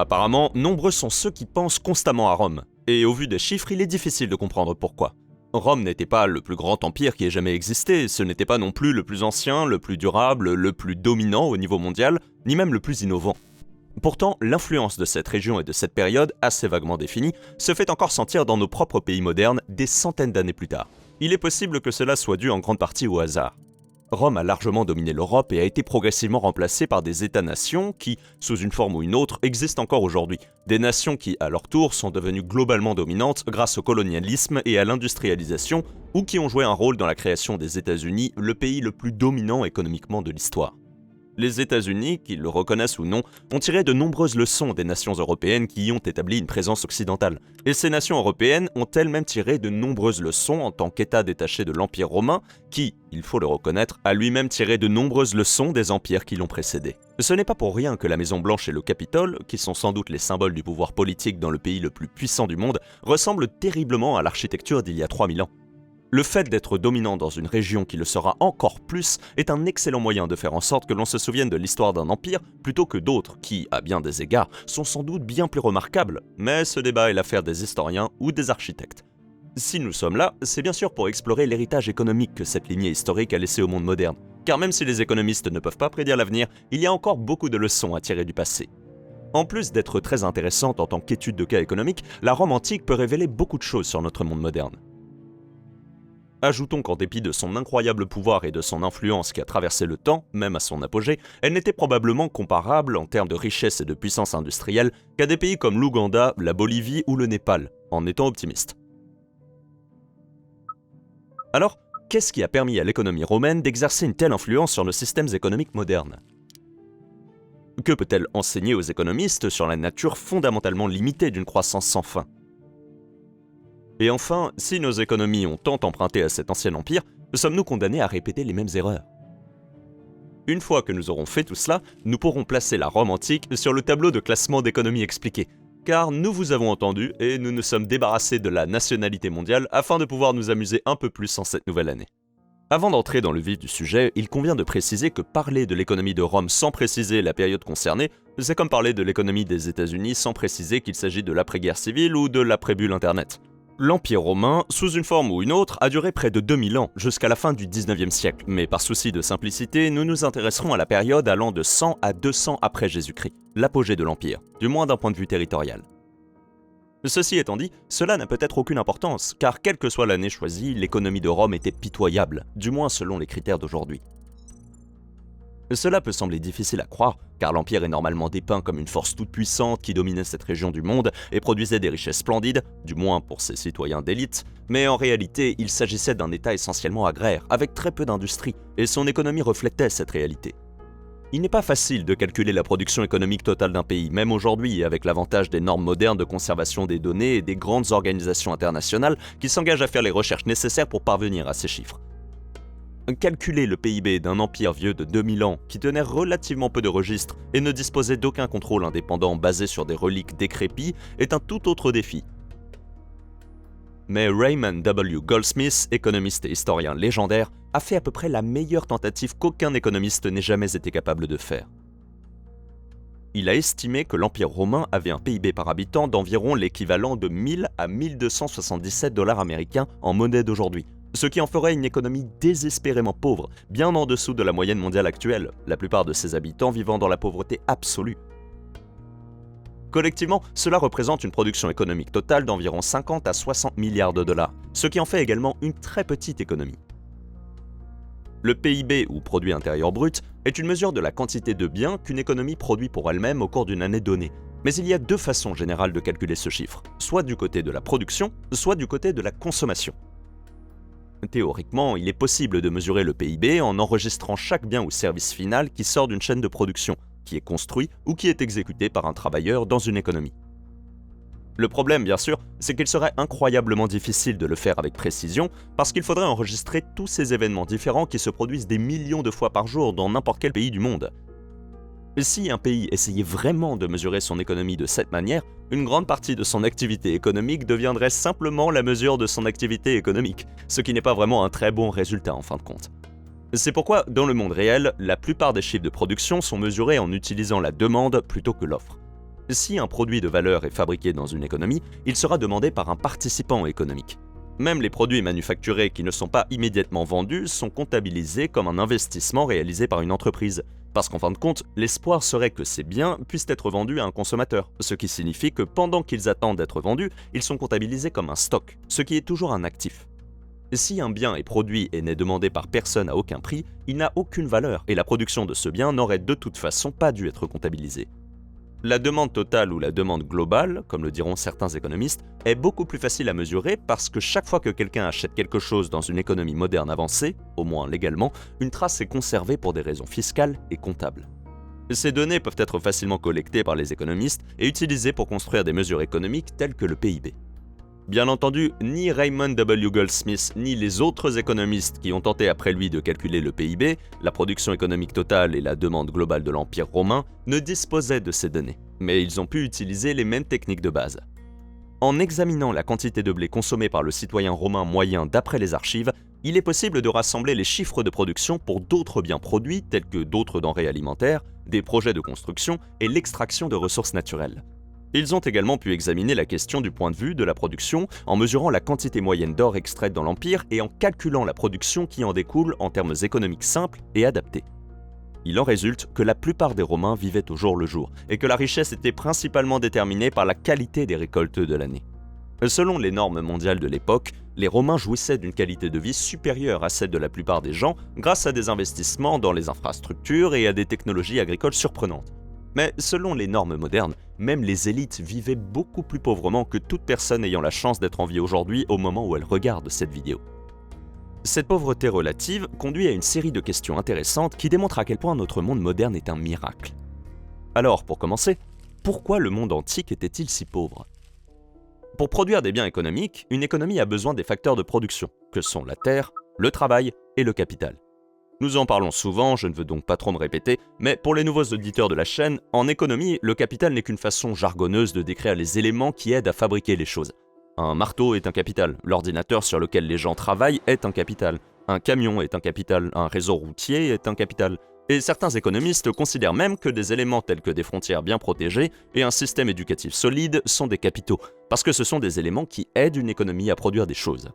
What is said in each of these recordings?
Apparemment, nombreux sont ceux qui pensent constamment à Rome, et au vu des chiffres, il est difficile de comprendre pourquoi. Rome n'était pas le plus grand empire qui ait jamais existé, ce n'était pas non plus le plus ancien, le plus durable, le plus dominant au niveau mondial, ni même le plus innovant. Pourtant, l'influence de cette région et de cette période, assez vaguement définie, se fait encore sentir dans nos propres pays modernes des centaines d'années plus tard. Il est possible que cela soit dû en grande partie au hasard. Rome a largement dominé l'Europe et a été progressivement remplacée par des États-nations qui, sous une forme ou une autre, existent encore aujourd'hui. Des nations qui, à leur tour, sont devenues globalement dominantes grâce au colonialisme et à l'industrialisation, ou qui ont joué un rôle dans la création des États-Unis, le pays le plus dominant économiquement de l'histoire. Les États-Unis, qu'ils le reconnaissent ou non, ont tiré de nombreuses leçons des nations européennes qui y ont établi une présence occidentale. Et ces nations européennes ont elles-mêmes tiré de nombreuses leçons en tant qu'État détaché de l'Empire romain, qui, il faut le reconnaître, a lui-même tiré de nombreuses leçons des empires qui l'ont précédé. Ce n'est pas pour rien que la Maison-Blanche et le Capitole, qui sont sans doute les symboles du pouvoir politique dans le pays le plus puissant du monde, ressemblent terriblement à l'architecture d'il y a 3000 ans. Le fait d'être dominant dans une région qui le sera encore plus est un excellent moyen de faire en sorte que l'on se souvienne de l'histoire d'un empire plutôt que d'autres qui, à bien des égards, sont sans doute bien plus remarquables, mais ce débat est l'affaire des historiens ou des architectes. Si nous sommes là, c'est bien sûr pour explorer l'héritage économique que cette lignée historique a laissé au monde moderne, car même si les économistes ne peuvent pas prédire l'avenir, il y a encore beaucoup de leçons à tirer du passé. En plus d'être très intéressante en tant qu'étude de cas économique, la Rome antique peut révéler beaucoup de choses sur notre monde moderne. Ajoutons qu'en dépit de son incroyable pouvoir et de son influence qui a traversé le temps, même à son apogée, elle n'était probablement comparable en termes de richesse et de puissance industrielle qu'à des pays comme l'Ouganda, la Bolivie ou le Népal, en étant optimiste. Alors, qu'est-ce qui a permis à l'économie romaine d'exercer une telle influence sur nos systèmes économiques modernes ? Que peut-elle enseigner aux économistes sur la nature fondamentalement limitée d'une croissance sans fin ? Et enfin, si nos économies ont tant emprunté à cet ancien empire, sommes-nous condamnés à répéter les mêmes erreurs ? Une fois que nous aurons fait tout cela, nous pourrons placer la Rome antique sur le tableau de classement d'économie expliquée, car nous vous avons entendu et nous nous sommes débarrassés de la nationalité mondiale afin de pouvoir nous amuser un peu plus en cette nouvelle année. Avant d'entrer dans le vif du sujet, il convient de préciser que parler de l'économie de Rome sans préciser la période concernée, c'est comme parler de l'économie des États-Unis sans préciser qu'il s'agit de l'après-guerre civile ou de l'après-bulle Internet. L'Empire romain, sous une forme ou une autre, a duré près de 2000 ans, jusqu'à la fin du 19e siècle, mais par souci de simplicité, nous nous intéresserons à la période allant de 100 à 200 après Jésus-Christ, l'apogée de l'Empire, du moins d'un point de vue territorial. Ceci étant dit, cela n'a peut-être aucune importance, car quelle que soit l'année choisie, l'économie de Rome était pitoyable, du moins selon les critères d'aujourd'hui. Cela peut sembler difficile à croire, car l'Empire est normalement dépeint comme une force toute puissante qui dominait cette région du monde et produisait des richesses splendides, du moins pour ses citoyens d'élite, mais en réalité, il s'agissait d'un État essentiellement agraire, avec très peu d'industrie, et son économie reflétait cette réalité. Il n'est pas facile de calculer la production économique totale d'un pays, même aujourd'hui, avec l'avantage des normes modernes de conservation des données et des grandes organisations internationales qui s'engagent à faire les recherches nécessaires pour parvenir à ces chiffres. Calculer le PIB d'un empire vieux de 2000 ans qui tenait relativement peu de registres et ne disposait d'aucun contrôle indépendant basé sur des reliques décrépies est un tout autre défi. Mais Raymond W. Goldsmith, économiste et historien légendaire, a fait à peu près la meilleure tentative qu'aucun économiste n'ait jamais été capable de faire. Il a estimé que l'Empire romain avait un PIB par habitant d'environ l'équivalent de 1000 à 1277 $ américains en monnaie d'aujourd'hui, ce qui en ferait une économie désespérément pauvre, bien en dessous de la moyenne mondiale actuelle, la plupart de ses habitants vivant dans la pauvreté absolue. Collectivement, cela représente une production économique totale d'environ 50 à 60 milliards de dollars, ce qui en fait également une très petite économie. Le PIB, ou produit intérieur brut, est une mesure de la quantité de biens qu'une économie produit pour elle-même au cours d'une année donnée. Mais il y a deux façons générales de calculer ce chiffre, soit du côté de la production, soit du côté de la consommation. Théoriquement, il est possible de mesurer le PIB en enregistrant chaque bien ou service final qui sort d'une chaîne de production, qui est construit ou qui est exécuté par un travailleur dans une économie. Le problème, bien sûr, c'est qu'il serait incroyablement difficile de le faire avec précision parce qu'il faudrait enregistrer tous ces événements différents qui se produisent des millions de fois par jour dans n'importe quel pays du monde. Si un pays essayait vraiment de mesurer son économie de cette manière, une grande partie de son activité économique deviendrait simplement la mesure de son activité économique, ce qui n'est pas vraiment un très bon résultat en fin de compte. C'est pourquoi, dans le monde réel, la plupart des chiffres de production sont mesurés en utilisant la demande plutôt que l'offre. Si un produit de valeur est fabriqué dans une économie, il sera demandé par un participant économique. Même les produits manufacturés qui ne sont pas immédiatement vendus sont comptabilisés comme un investissement réalisé par une entreprise. Parce qu'en fin de compte, l'espoir serait que ces biens puissent être vendus à un consommateur, ce qui signifie que pendant qu'ils attendent d'être vendus, ils sont comptabilisés comme un stock, ce qui est toujours un actif. Si un bien est produit et n'est demandé par personne à aucun prix, il n'a aucune valeur et la production de ce bien n'aurait de toute façon pas dû être comptabilisée. La demande totale ou la demande globale, comme le diront certains économistes, est beaucoup plus facile à mesurer parce que chaque fois que quelqu'un achète quelque chose dans une économie moderne avancée, au moins légalement, une trace est conservée pour des raisons fiscales et comptables. Ces données peuvent être facilement collectées par les économistes et utilisées pour construire des mesures économiques telles que le PIB. Bien entendu, ni Raymond W. Goldsmith ni les autres économistes qui ont tenté après lui de calculer le PIB, la production économique totale et la demande globale de l'Empire romain, ne disposaient de ces données, mais ils ont pu utiliser les mêmes techniques de base. En examinant la quantité de blé consommée par le citoyen romain moyen d'après les archives, il est possible de rassembler les chiffres de production pour d'autres biens produits tels que d'autres denrées alimentaires, des projets de construction et l'extraction de ressources naturelles. Ils ont également pu examiner la question du point de vue de la production en mesurant la quantité moyenne d'or extraite dans l'Empire et en calculant la production qui en découle en termes économiques simples et adaptés. Il en résulte que la plupart des Romains vivaient au jour le jour et que la richesse était principalement déterminée par la qualité des récoltes de l'année. Selon les normes mondiales de l'époque, les Romains jouissaient d'une qualité de vie supérieure à celle de la plupart des gens grâce à des investissements dans les infrastructures et à des technologies agricoles surprenantes. Mais selon les normes modernes, même les élites vivaient beaucoup plus pauvrement que toute personne ayant la chance d'être en vie aujourd'hui au moment où elle regarde cette vidéo. Cette pauvreté relative conduit à une série de questions intéressantes qui démontrent à quel point notre monde moderne est un miracle. Alors, pour commencer, pourquoi le monde antique était-il si pauvre ? Pour produire des biens économiques, une économie a besoin des facteurs de production, que sont la terre, le travail et le capital. Nous en parlons souvent, je ne veux donc pas trop me répéter, mais pour les nouveaux auditeurs de la chaîne, en économie, le capital n'est qu'une façon jargonneuse de décrire les éléments qui aident à fabriquer les choses. Un marteau est un capital, l'ordinateur sur lequel les gens travaillent est un capital, un camion est un capital, un réseau routier est un capital. Et certains économistes considèrent même que des éléments tels que des frontières bien protégées et un système éducatif solide sont des capitaux, parce que ce sont des éléments qui aident une économie à produire des choses.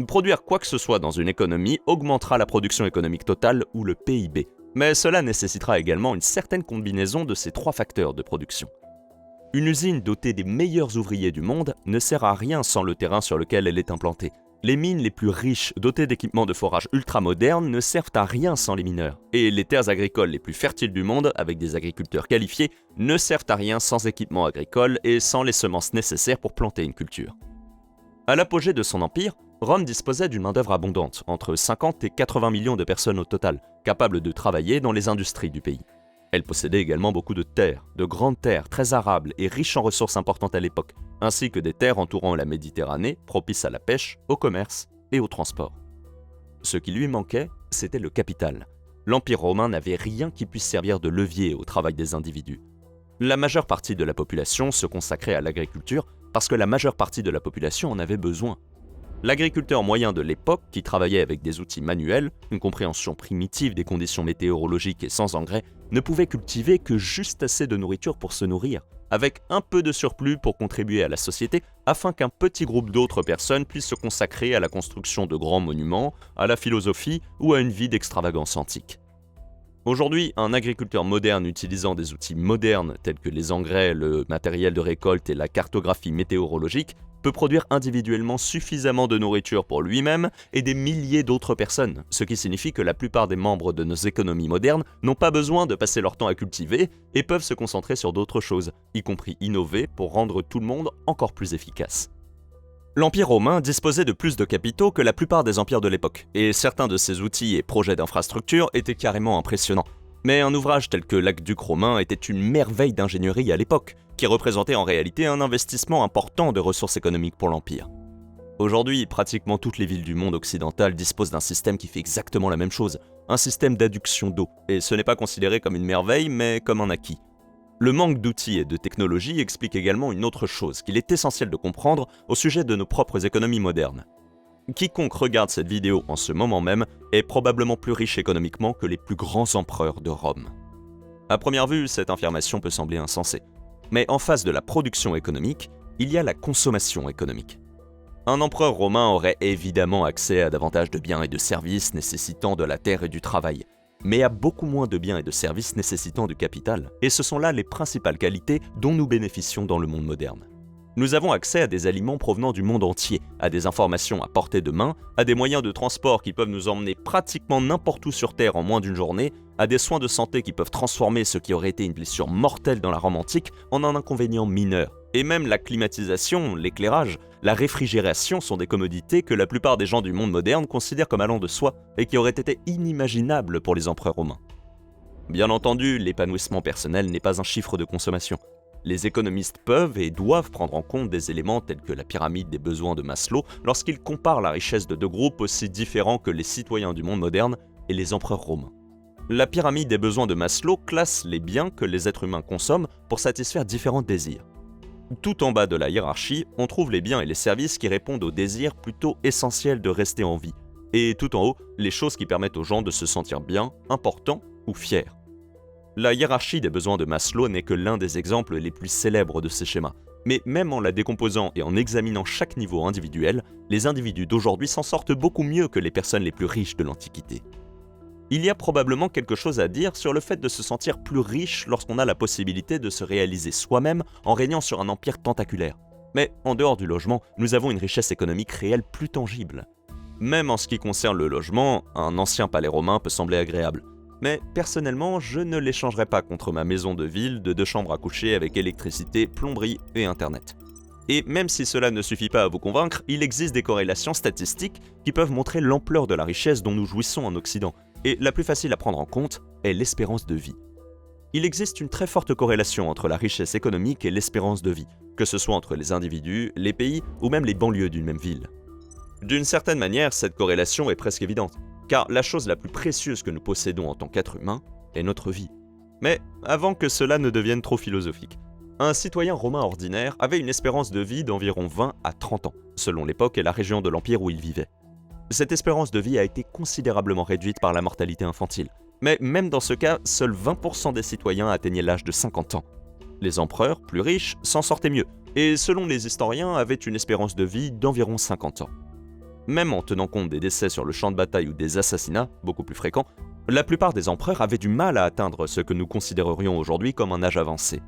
Produire quoi que ce soit dans une économie augmentera la production économique totale ou le PIB, mais cela nécessitera également une certaine combinaison de ces trois facteurs de production. Une usine dotée des meilleurs ouvriers du monde ne sert à rien sans le terrain sur lequel elle est implantée. Les mines les plus riches, dotées d'équipements de forage ultra-modernes, ne servent à rien sans les mineurs. Et les terres agricoles les plus fertiles du monde, avec des agriculteurs qualifiés, ne servent à rien sans équipements agricoles et sans les semences nécessaires pour planter une culture. À l'apogée de son empire, Rome disposait d'une main-d'œuvre abondante, entre 50 et 80 millions de personnes au total, capables de travailler dans les industries du pays. Elle possédait également beaucoup de terres, de grandes terres très arables et riches en ressources importantes à l'époque, ainsi que des terres entourant la Méditerranée, propices à la pêche, au commerce et au transport. Ce qui lui manquait, c'était le capital. L'Empire romain n'avait rien qui puisse servir de levier au travail des individus. La majeure partie de la population se consacrait à l'agriculture parce que la majeure partie de la population en avait besoin. L'agriculteur moyen de l'époque, qui travaillait avec des outils manuels, une compréhension primitive des conditions météorologiques et sans engrais, ne pouvait cultiver que juste assez de nourriture pour se nourrir, avec un peu de surplus pour contribuer à la société, afin qu'un petit groupe d'autres personnes puissent se consacrer à la construction de grands monuments, à la philosophie ou à une vie d'extravagance antique. Aujourd'hui, un agriculteur moderne utilisant des outils modernes tels que les engrais, le matériel de récolte et la cartographie météorologique peut produire individuellement suffisamment de nourriture pour lui-même et des milliers d'autres personnes, ce qui signifie que la plupart des membres de nos économies modernes n'ont pas besoin de passer leur temps à cultiver et peuvent se concentrer sur d'autres choses, y compris innover pour rendre tout le monde encore plus efficace. L'Empire romain disposait de plus de capitaux que la plupart des empires de l'époque, et certains de ses outils et projets d'infrastructure étaient carrément impressionnants. Mais un ouvrage tel que l'Aqueduc romain était une merveille d'ingénierie à l'époque, qui représentait en réalité un investissement important de ressources économiques pour l'Empire. Aujourd'hui, pratiquement toutes les villes du monde occidental disposent d'un système qui fait exactement la même chose, un système d'adduction d'eau, et ce n'est pas considéré comme une merveille, mais comme un acquis. Le manque d'outils et de technologies explique également une autre chose qu'il est essentiel de comprendre au sujet de nos propres économies modernes. Quiconque regarde cette vidéo en ce moment même est probablement plus riche économiquement que les plus grands empereurs de Rome. À première vue, cette affirmation peut sembler insensée. Mais en face de la production économique, il y a la consommation économique. Un empereur romain aurait évidemment accès à davantage de biens et de services nécessitant de la terre et du travail, mais à beaucoup moins de biens et de services nécessitant du capital, et ce sont là les principales qualités dont nous bénéficions dans le monde moderne. Nous avons accès à des aliments provenant du monde entier, à des informations à portée de main, à des moyens de transport qui peuvent nous emmener pratiquement n'importe où sur Terre en moins d'une journée, à des soins de santé qui peuvent transformer ce qui aurait été une blessure mortelle dans la Rome antique en un inconvénient mineur. Et même la climatisation, l'éclairage, la réfrigération sont des commodités que la plupart des gens du monde moderne considèrent comme allant de soi et qui auraient été inimaginables pour les empereurs romains. Bien entendu, l'épanouissement personnel n'est pas un chiffre de consommation. Les économistes peuvent et doivent prendre en compte des éléments tels que la pyramide des besoins de Maslow lorsqu'ils comparent la richesse de deux groupes aussi différents que les citoyens du monde moderne et les empereurs romains. La pyramide des besoins de Maslow classe les biens que les êtres humains consomment pour satisfaire différents désirs. Tout en bas de la hiérarchie, on trouve les biens et les services qui répondent aux désirs plutôt essentiels de rester en vie, et tout en haut, les choses qui permettent aux gens de se sentir bien, importants ou fiers. La hiérarchie des besoins de Maslow n'est que l'un des exemples les plus célèbres de ces schémas, mais même en la décomposant et en examinant chaque niveau individuel, les individus d'aujourd'hui s'en sortent beaucoup mieux que les personnes les plus riches de l'Antiquité. Il y a probablement quelque chose à dire sur le fait de se sentir plus riche lorsqu'on a la possibilité de se réaliser soi-même en régnant sur un empire tentaculaire. Mais en dehors du logement, nous avons une richesse économique réelle plus tangible. Même en ce qui concerne le logement, un ancien palais romain peut sembler agréable. Mais personnellement, je ne l'échangerais pas contre ma maison de ville de 2 chambres à coucher avec électricité, plomberie et internet. Et même si cela ne suffit pas à vous convaincre, il existe des corrélations statistiques qui peuvent montrer l'ampleur de la richesse dont nous jouissons en Occident. Et la plus facile à prendre en compte est l'espérance de vie. Il existe une très forte corrélation entre la richesse économique et l'espérance de vie, que ce soit entre les individus, les pays ou même les banlieues d'une même ville. D'une certaine manière, cette corrélation est presque évidente, car la chose la plus précieuse que nous possédons en tant qu'être humain est notre vie. Mais avant que cela ne devienne trop philosophique, un citoyen romain ordinaire avait une espérance de vie d'environ 20 à 30 ans, selon l'époque et la région de l'Empire où il vivait. Cette espérance de vie a été considérablement réduite par la mortalité infantile, mais même dans ce cas, seuls 20% des citoyens atteignaient l'âge de 50 ans. Les empereurs, plus riches, s'en sortaient mieux, et selon les historiens, avaient une espérance de vie d'environ 50 ans. Même en tenant compte des décès sur le champ de bataille ou des assassinats, beaucoup plus fréquents, la plupart des empereurs avaient du mal à atteindre ce que nous considérerions aujourd'hui comme un âge avancé.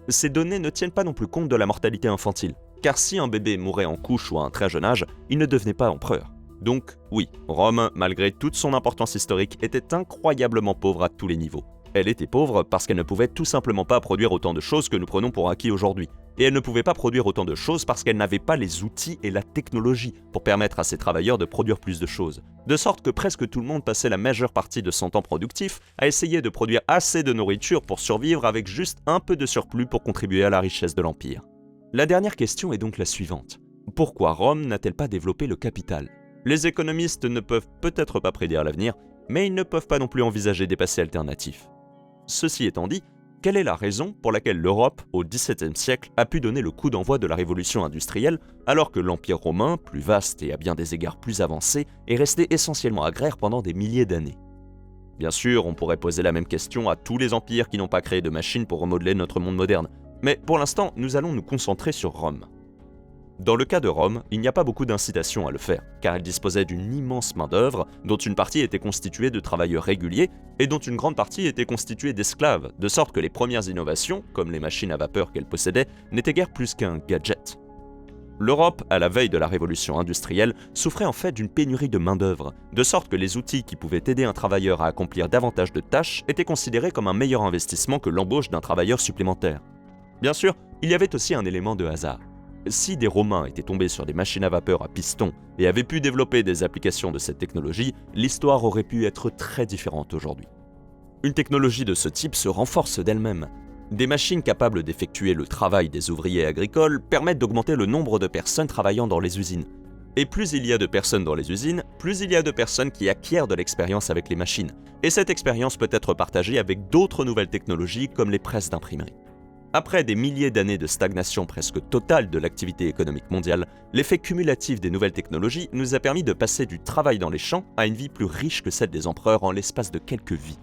Ces données ne tiennent pas non plus compte de la mortalité infantile, car si un bébé mourait en couche ou à un très jeune âge, il ne devenait pas empereur. Donc oui, Rome, malgré toute son importance historique, était incroyablement pauvre à tous les niveaux. Elle était pauvre parce qu'elle ne pouvait tout simplement pas produire autant de choses que nous prenons pour acquis aujourd'hui. Et elle ne pouvait pas produire autant de choses parce qu'elle n'avait pas les outils et la technologie pour permettre à ses travailleurs de produire plus de choses. De sorte que presque tout le monde passait la majeure partie de son temps productif à essayer de produire assez de nourriture pour survivre avec juste un peu de surplus pour contribuer à la richesse de l'Empire. La dernière question est donc la suivante. Pourquoi Rome n'a-t-elle pas développé le capital ? Les économistes ne peuvent peut-être pas prédire l'avenir, mais ils ne peuvent pas non plus envisager des passés alternatifs. Ceci étant dit, quelle est la raison pour laquelle l'Europe, au XVIIe siècle, a pu donner le coup d'envoi de la révolution industrielle, alors que l'Empire romain, plus vaste et à bien des égards plus avancé, est resté essentiellement agraire pendant des milliers d'années ? Bien sûr, on pourrait poser la même question à tous les empires qui n'ont pas créé de machines pour remodeler notre monde moderne, mais pour l'instant, nous allons nous concentrer sur Rome. Dans le cas de Rome, il n'y a pas beaucoup d'incitation à le faire, car elle disposait d'une immense main-d'œuvre, dont une partie était constituée de travailleurs réguliers, et dont une grande partie était constituée d'esclaves, de sorte que les premières innovations, comme les machines à vapeur qu'elle possédait, n'étaient guère plus qu'un gadget. L'Europe, à la veille de la révolution industrielle, souffrait en fait d'une pénurie de main-d'œuvre, de sorte que les outils qui pouvaient aider un travailleur à accomplir davantage de tâches étaient considérés comme un meilleur investissement que l'embauche d'un travailleur supplémentaire. Bien sûr, il y avait aussi un élément de hasard. Si des Romains étaient tombés sur des machines à vapeur à piston et avaient pu développer des applications de cette technologie, l'histoire aurait pu être très différente aujourd'hui. Une technologie de ce type se renforce d'elle-même. Des machines capables d'effectuer le travail des ouvriers agricoles permettent d'augmenter le nombre de personnes travaillant dans les usines. Et plus il y a de personnes dans les usines, plus il y a de personnes qui acquièrent de l'expérience avec les machines. Et cette expérience peut être partagée avec d'autres nouvelles technologies comme les presses d'imprimerie. Après des milliers d'années de stagnation presque totale de l'activité économique mondiale, l'effet cumulatif des nouvelles technologies nous a permis de passer du travail dans les champs à une vie plus riche que celle des empereurs en l'espace de quelques vies.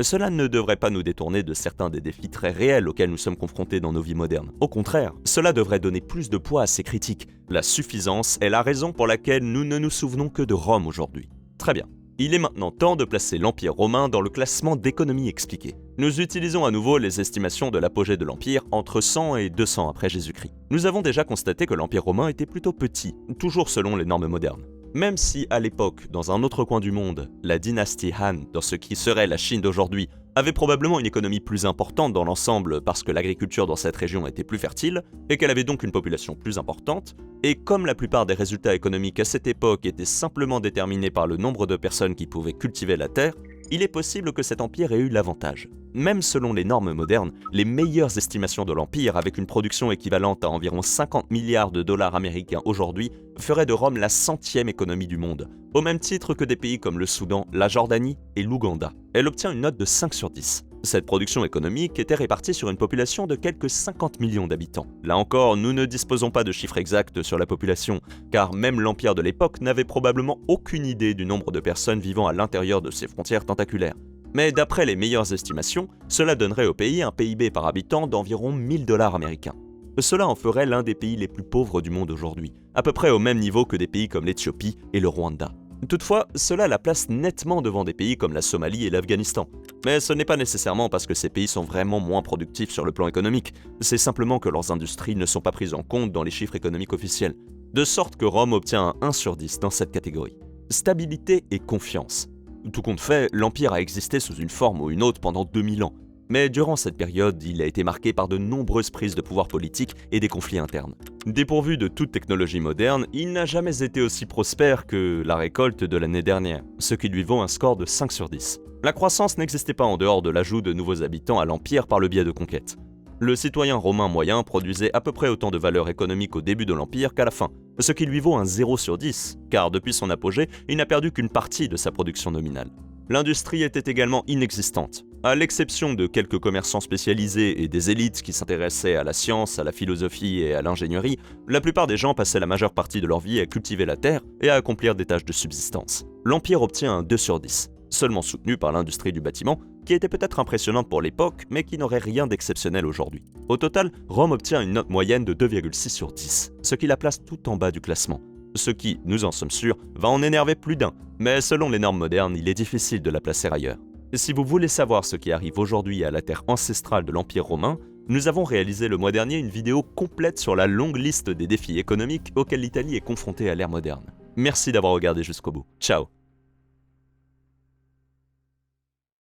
Cela ne devrait pas nous détourner de certains des défis très réels auxquels nous sommes confrontés dans nos vies modernes. Au contraire, cela devrait donner plus de poids à ces critiques. La suffisance est la raison pour laquelle nous ne nous souvenons que de Rome aujourd'hui. Très bien. Il est maintenant temps de placer l'Empire romain dans le classement d'économie expliquée. Nous utilisons à nouveau les estimations de l'apogée de l'Empire entre 100 et 200 après Jésus-Christ. Nous avons déjà constaté que l'Empire romain était plutôt petit, toujours selon les normes modernes. Même si, à l'époque, dans un autre coin du monde, la dynastie Han, dans ce qui serait la Chine d'aujourd'hui, avait probablement une économie plus importante dans l'ensemble parce que l'agriculture dans cette région était plus fertile, et qu'elle avait donc une population plus importante, et comme la plupart des résultats économiques à cette époque étaient simplement déterminés par le nombre de personnes qui pouvaient cultiver la terre, il est possible que cet empire ait eu l'avantage. Même selon les normes modernes, les meilleures estimations de l'empire, avec une production équivalente à environ 50 milliards de dollars américains aujourd'hui, feraient de Rome la 100e économie du monde, au même titre que des pays comme le Soudan, la Jordanie et l'Ouganda. Elle obtient une note de 5 sur 10. Cette production économique était répartie sur une population de quelques 50 millions d'habitants. Là encore, nous ne disposons pas de chiffres exacts sur la population, car même l'Empire de l'époque n'avait probablement aucune idée du nombre de personnes vivant à l'intérieur de ses frontières tentaculaires. Mais d'après les meilleures estimations, cela donnerait au pays un PIB par habitant d'environ 1000 dollars américains. Cela en ferait l'un des pays les plus pauvres du monde aujourd'hui, à peu près au même niveau que des pays comme l'Éthiopie et le Rwanda. Toutefois, cela la place nettement devant des pays comme la Somalie et l'Afghanistan. Mais ce n'est pas nécessairement parce que ces pays sont vraiment moins productifs sur le plan économique, c'est simplement que leurs industries ne sont pas prises en compte dans les chiffres économiques officiels. De sorte que Rome obtient un 1 sur 10 dans cette catégorie. Stabilité et confiance. Tout compte fait, l'Empire a existé sous une forme ou une autre pendant 2000 ans. Mais durant cette période, il a été marqué par de nombreuses prises de pouvoir politique et des conflits internes. Dépourvu de toute technologie moderne, il n'a jamais été aussi prospère que la récolte de l'année dernière, ce qui lui vaut un score de 5 sur 10. La croissance n'existait pas en dehors de l'ajout de nouveaux habitants à l'Empire par le biais de conquêtes. Le citoyen romain moyen produisait à peu près autant de valeur économique au début de l'Empire qu'à la fin, ce qui lui vaut un 0 sur 10, car depuis son apogée, il n'a perdu qu'une partie de sa production nominale. L'industrie était également inexistante. À l'exception de quelques commerçants spécialisés et des élites qui s'intéressaient à la science, à la philosophie et à l'ingénierie, la plupart des gens passaient la majeure partie de leur vie à cultiver la terre et à accomplir des tâches de subsistance. L'Empire obtient un 2 sur 10, seulement soutenu par l'industrie du bâtiment, qui était peut-être impressionnante pour l'époque, mais qui n'aurait rien d'exceptionnel aujourd'hui. Au total, Rome obtient une note moyenne de 2,6 sur 10, ce qui la place tout en bas du classement. Ce qui, nous en sommes sûrs, va en énerver plus d'un, mais selon les normes modernes, il est difficile de la placer ailleurs. Si vous voulez savoir ce qui arrive aujourd'hui à la terre ancestrale de l'Empire romain, nous avons réalisé le mois dernier une vidéo complète sur la longue liste des défis économiques auxquels l'Italie est confrontée à l'ère moderne. Merci d'avoir regardé jusqu'au bout. Ciao!